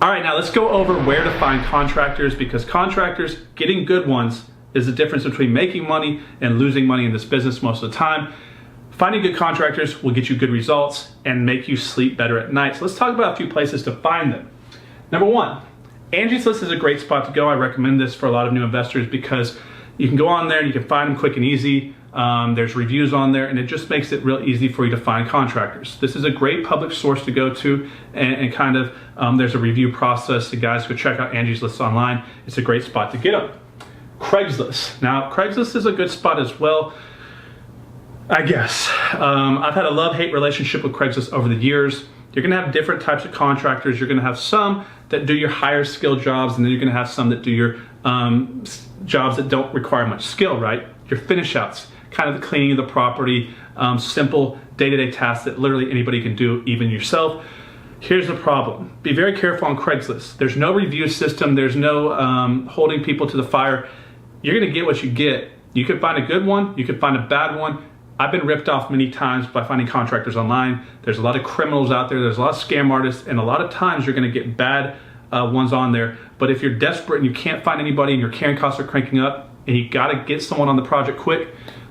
All right, now let's go over where to find contractors, because contractors, getting good ones, is the difference between making money and losing money in this business most of the time. Finding good contractors will get you good results and make you sleep better at night. So let's talk about a few places to find them. Number one, Angies List is a great spot to go. I recommend this for a lot of new investors because you can go on there and you can find them quick and easy. There's reviews on there, and it just makes it real easy for you to find contractors. This is a great public source to go to, and there's a review process. So guys, go check out Angies List online. It's a great spot to get them. Craigslist. Now, Craigslist is a good spot as well, I guess. I've had a love-hate relationship with Craigslist over the years. You're gonna have different types of contractors. You're gonna have some that do your higher skill jobs, and then you're gonna have some that do your jobs that don't require much skill, right? Your finish outs, kind of the cleaning of the property, simple day-to-day tasks that literally anybody can do, even yourself. Here's the problem. Be very careful on Craigslist. There's no review system. There's no holding people to the fire. You're gonna get what you get. You could find a good one, you could find a bad one. I've been ripped off many times by finding contractors online. There's a lot of criminals out there, there's a lot of scam artists, and a lot of times you're gonna get bad ones on there. But if you're desperate and you can't find anybody and your carrying costs are cranking up and you gotta get someone on the project quick,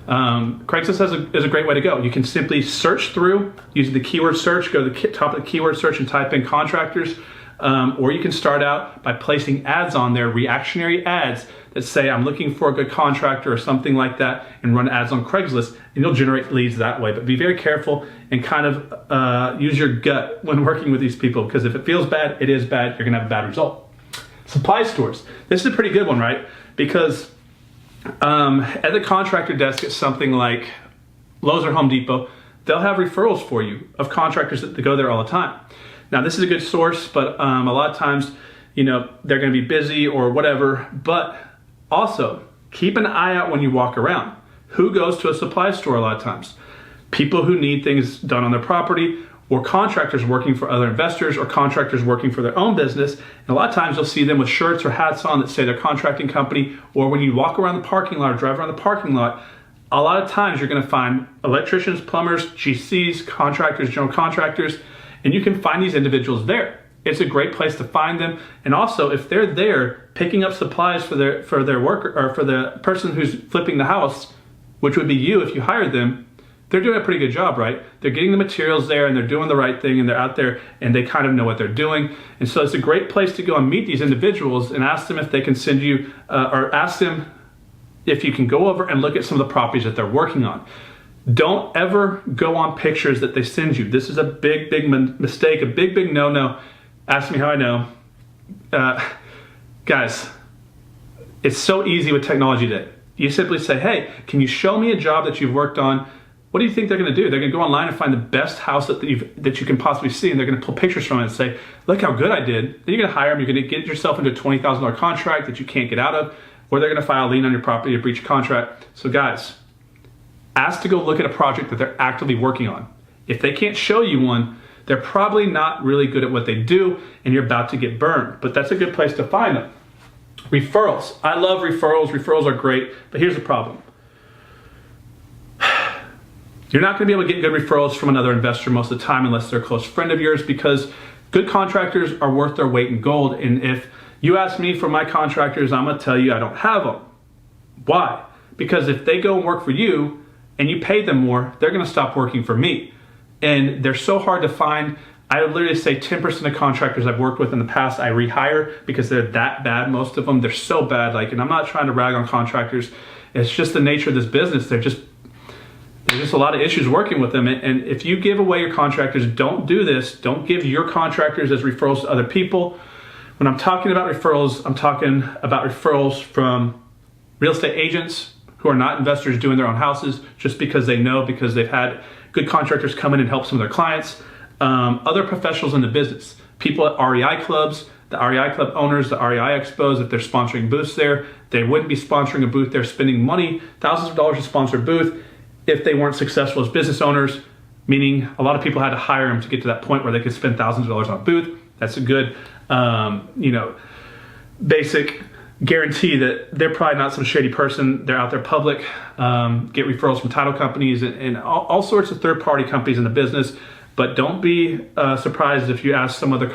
Craigslist is a great way to go. You can simply search through using the keyword search, go to the top of the keyword search and type in contractors, or you can start out by placing ads on there, reactionary ads that say, I'm looking for a good contractor or something like that, and run ads on Craigslist, and you'll generate leads that way. But be very careful and kind of use your gut when working with these people, because if it feels bad, it is bad, you're gonna have a bad result. Supply stores. This is a pretty good one, right? Because at the contractor desk at something like Lowe's or Home Depot, they'll have referrals for you of contractors that go there all the time. Now, this is a good source, but a lot of times, you know, they're gonna be busy or whatever, but also keep an eye out when you walk around. Who goes to a supply store a lot of times? People who need things done on their property, or contractors working for other investors, or contractors working for their own business. And a lot of times you'll see them with shirts or hats on that say their contracting company, or when you walk around the parking lot or drive around the parking lot, a lot of times you're gonna find electricians, plumbers, GCs, contractors, general contractors, and you can find these individuals there. It's a great place to find them. And also, if they're there picking up supplies for their worker, or for the person who's flipping the house, which would be you if you hired them, they're doing a pretty good job, right? They're getting the materials there and they're doing the right thing and they're out there and they kind of know what they're doing. And so it's a great place to go and meet these individuals and ask them if they can send you, or ask them if you can go over and look at some of the properties that they're working on. Don't ever go on pictures that they send you. This is a big, big mistake, a big, big no-no. Ask me how I know. Guys, it's so easy with technology today. You simply say, hey, can you show me a job that you've worked on? What do you think they're gonna do? They're gonna go online and find the best house that you can possibly see, and they're gonna pull pictures from it and say, look how good I did. Then you're gonna hire them, you're gonna get yourself into a $20,000 contract that you can't get out of, or they're gonna file a lien on your property or breach of contract. So guys, ask to go look at a project that they're actively working on. If they can't show you one, they're probably not really good at what they do and you're about to get burned, but that's a good place to find them. Referrals. I love referrals. Referrals are great, but here's the problem. You're not gonna be able to get good referrals from another investor most of the time unless they're a close friend of yours, because good contractors are worth their weight in gold. And if you ask me for my contractors, I'm gonna tell you I don't have them. Why? Because if they go and work for you and you pay them more, they're gonna stop working for me. And they're so hard to find. I would literally say 10% of contractors I've worked with in the past, I rehire because they're that bad. Most of them, they're so bad. Like, and I'm not trying to rag on contractors. It's just the nature of this business. There's just a lot of issues working with them. And if you give away your contractors, don't do this. Don't give your contractors as referrals to other people. When I'm talking about referrals, I'm talking about referrals from real estate agents who are not investors doing their own houses just because they know, because they've had good contractors come in and help some of their clients. Other professionals in the business, people at REI Clubs, the REI Club owners, the REI Expos, if they're sponsoring booths there, they wouldn't be sponsoring a booth there, spending money, thousands of dollars to sponsor a booth, if they weren't successful as business owners, meaning a lot of people had to hire them to get to that point where they could spend thousands of dollars on a booth. That's a good, basic guarantee that they're probably not some shady person. They're out there public, get referrals from title companies and all sorts of third-party companies in the business. But don't be surprised if you ask some other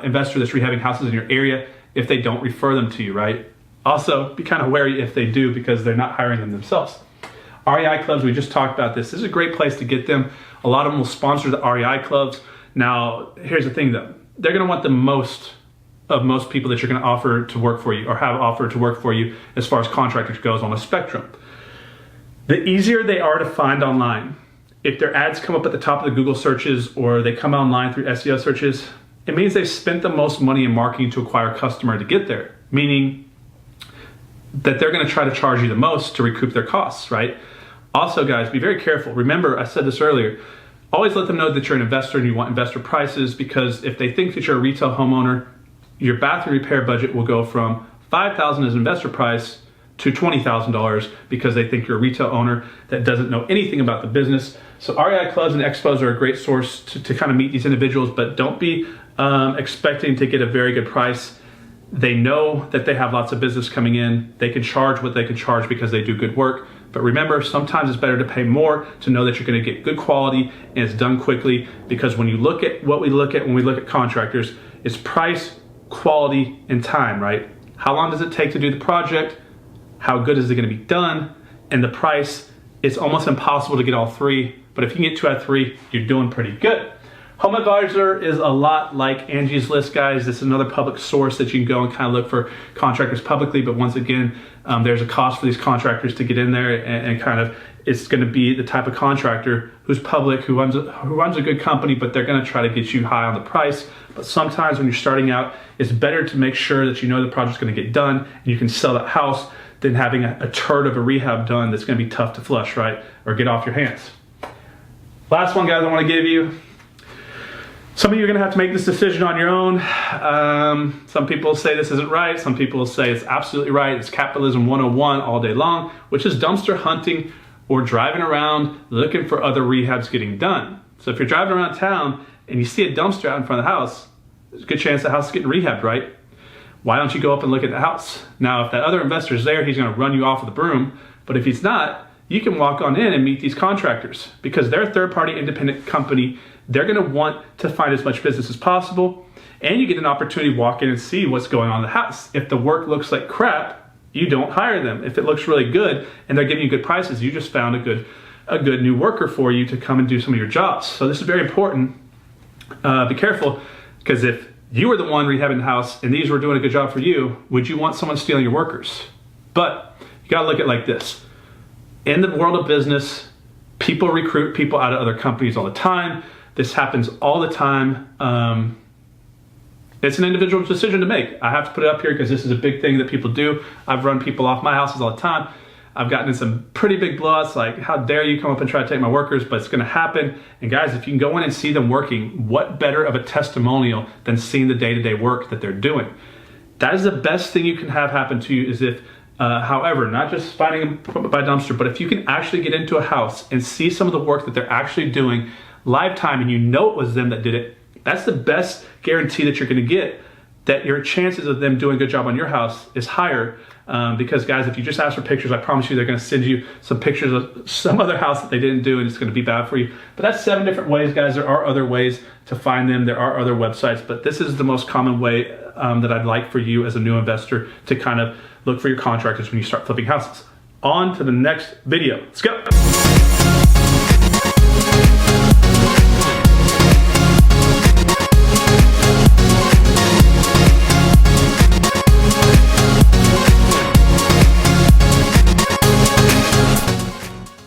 investor that's rehabbing houses in your area if they don't refer them to you, right? Also, be kind of wary if they do because they're not hiring them themselves. REI Clubs, we just talked about this. This is a great place to get them. A lot of them will sponsor the REI Clubs. Now, here's the thing though. They're gonna want the most of most people that you're gonna offer to work for you or have offered to work for you as far as contractors goes on a spectrum. The easier they are to find online, if their ads come up at the top of the Google searches or they come online through SEO searches, it means they've spent the most money in marketing to acquire a customer to get there, meaning that they're gonna try to charge you the most to recoup their costs, right? Also, guys, be very careful. Remember, I said this earlier, always let them know that you're an investor and you want investor prices, because if they think that you're a retail homeowner, your bathroom repair budget will go from $5,000 as an investor price to $20,000 because they think you're a retail owner that doesn't know anything about the business. So REI Clubs and Expos are a great source to kind of meet these individuals, but don't be expecting to get a very good price. They know that they have lots of business coming in. They can charge what they can charge because they do good work. But remember, sometimes it's better to pay more to know that you're gonna get good quality and it's done quickly, because when you look at what we look at when we look at contractors, it's price, quality, and time, right? How long does it take to do the project? How good is it gonna be done? And the price, it's almost impossible to get all three, but if you can get 2 out of 3, you're doing pretty good. HomeAdvisor is a lot like Angies List, guys. This is another public source that you can go and kind of look for contractors publicly, but once again, there's a cost for these contractors to get in there, and kind of, it's gonna be the type of contractor who's public, who runs a good company, but they're gonna try to get you high on the price. But sometimes when you're starting out, it's better to make sure that you know the project's gonna get done and you can sell that house than having a turd of a rehab done that's gonna be tough to flush, right? Or get off your hands. Last one, guys, I wanna give you. Some of you are gonna have to make this decision on your own. Some people say this isn't right. Some people say it's absolutely right. It's capitalism 101 all day long, which is dumpster hunting or driving around looking for other rehabs getting done. So if you're driving around town and you see a dumpster out in front of the house, there's a good chance the house is getting rehabbed, right? Why don't you go up and look at the house? Now, if that other investor is there, he's gonna run you off with a broom. But if he's not, you can walk on in and meet these contractors, because they're a third-party independent company. They're gonna want to find as much business as possible, and you get an opportunity to walk in and see what's going on in the house. If the work looks like crap, you don't hire them. If it looks really good and they're giving you good prices, you just found a good new worker for you to come and do some of your jobs. So this is very important. Be careful, because if you were the one rehabbing the house and these were doing a good job for you, would you want someone stealing your workers? But you gotta look at it like this. In the world of business, people recruit people out of other companies all the time. This happens all the time. It's an individual decision to make. I have to put it up here because this is a big thing that people do. I've run people off my houses all the time. I've gotten in some pretty big blowouts, like, how dare you come up and try to take my workers, but it's gonna happen. And guys, if you can go in and see them working, what better of a testimonial than seeing the day-to-day work that they're doing? That is the best thing you can have happen to you, is if, however, not just finding them by dumpster, but if you can actually get into a house and see some of the work that they're actually doing live time, and you know it was them that did it, that's the best guarantee that you're gonna get that your chances of them doing a good job on your house is higher. Because guys, if you just ask for pictures, I promise you they're gonna send you some pictures of some other house that they didn't do, and it's gonna be bad for you. But that's 7 different ways, guys. There are other ways to find them. There are other websites, but this is the most common way that I'd like for you as a new investor to kind of look for your contractors when you start flipping houses. On to the next video. Let's go.